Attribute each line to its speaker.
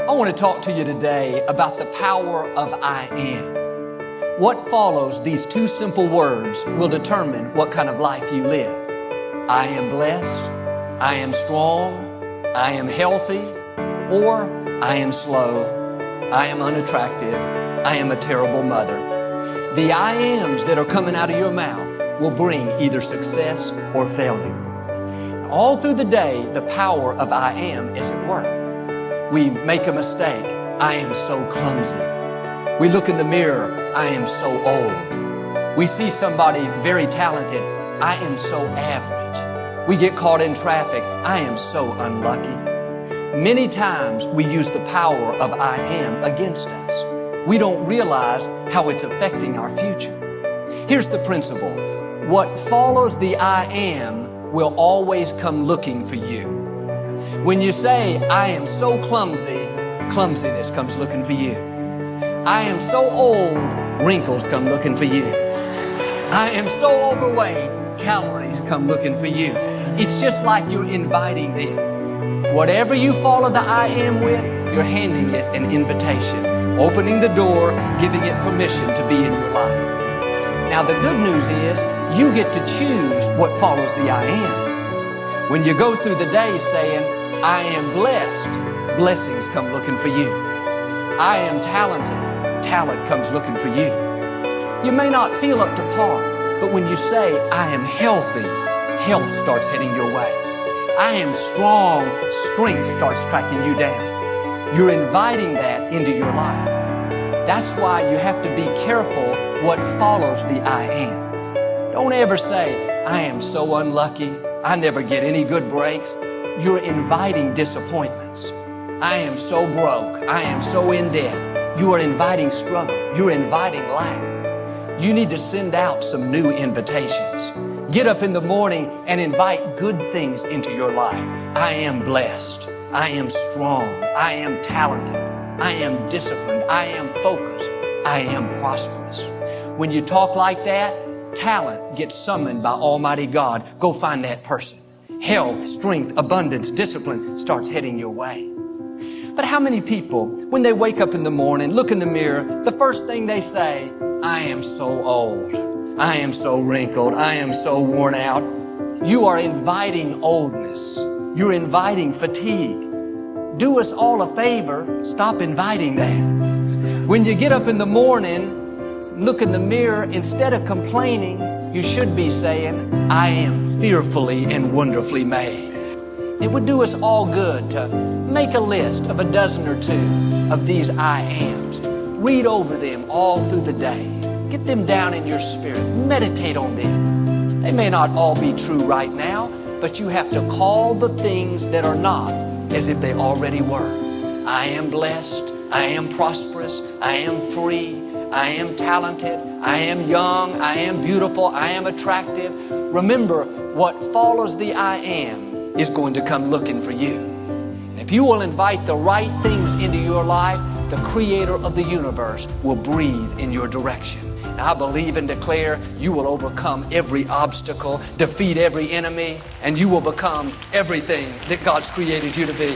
Speaker 1: I want to talk to you today about the power of I am. What follows these two simple words will determine what kind of life you live. I am blessed, I am strong, I am healthy, or I am slow, I am unattractive, I am a terrible mother. The I ams that are coming out of your mouth will bring either success or failure. All through the day, the power of I am is at work. We make a mistake. I am so clumsy. We look in the mirror. I am so old. We see somebody very talented. I am so average. We get caught in traffic. I am so unlucky. Many times we use the power of I am against us. We don't realize how it's affecting our future. Here's the principle. What follows the I am will always come looking for you. When you say, I am so clumsy, clumsiness comes looking for you. I am so old, wrinkles come looking for you. I am so overweight, calories come looking for you. It's just like you're inviting them. Whatever you follow the I am with, you're handing it an invitation, opening the door, giving it permission to be in your life. Now the good news is, you get to choose what follows the I am. When you go through the day saying, I am blessed, blessings come looking for you. I am talented, talent comes looking for you. You may not feel up to par, but when you say, I am healthy, health starts heading your way. I am strong, strength starts tracking you down. You're inviting that into your life. That's why you have to be careful what follows the I am. Don't ever say, I am so unlucky, I never get any good breaks. You're inviting disappointments. I am so broke. I am so in debt. You are inviting struggle. You're inviting lack. You need to send out some new invitations. Get up in the morning and invite good things into your life. I am blessed. I am strong. I am talented. I am disciplined. I am focused. I am prosperous. When you talk like that, talent gets summoned by Almighty God. Go find that person. Health, strength, abundance, discipline starts heading your way. But how many people, when they wake up in the morning, look in the mirror, the first thing they say, I am so old. I am so wrinkled. I am so worn out. You are inviting oldness. You're inviting fatigue. Do us all a favor, stop inviting that. When you get up in the morning, look in the mirror, instead of complaining, you should be saying, I am fearfully and wonderfully made. It would do us all good to make a list of a dozen or two of these I ams. Read over them all through the day. Get them down in your spirit. Meditate on them. They may not all be true right now, but you have to call the things that are not as if they already were. I am blessed. I am prosperous. I am free. I am talented, I am young, I am beautiful, I am attractive. Remember, what follows the I am is going to come looking for you. And if you will invite the right things into your life, the Creator of the universe will breathe in your direction. And I believe and declare you will overcome every obstacle, defeat every enemy, and you will become everything that God's created you to be.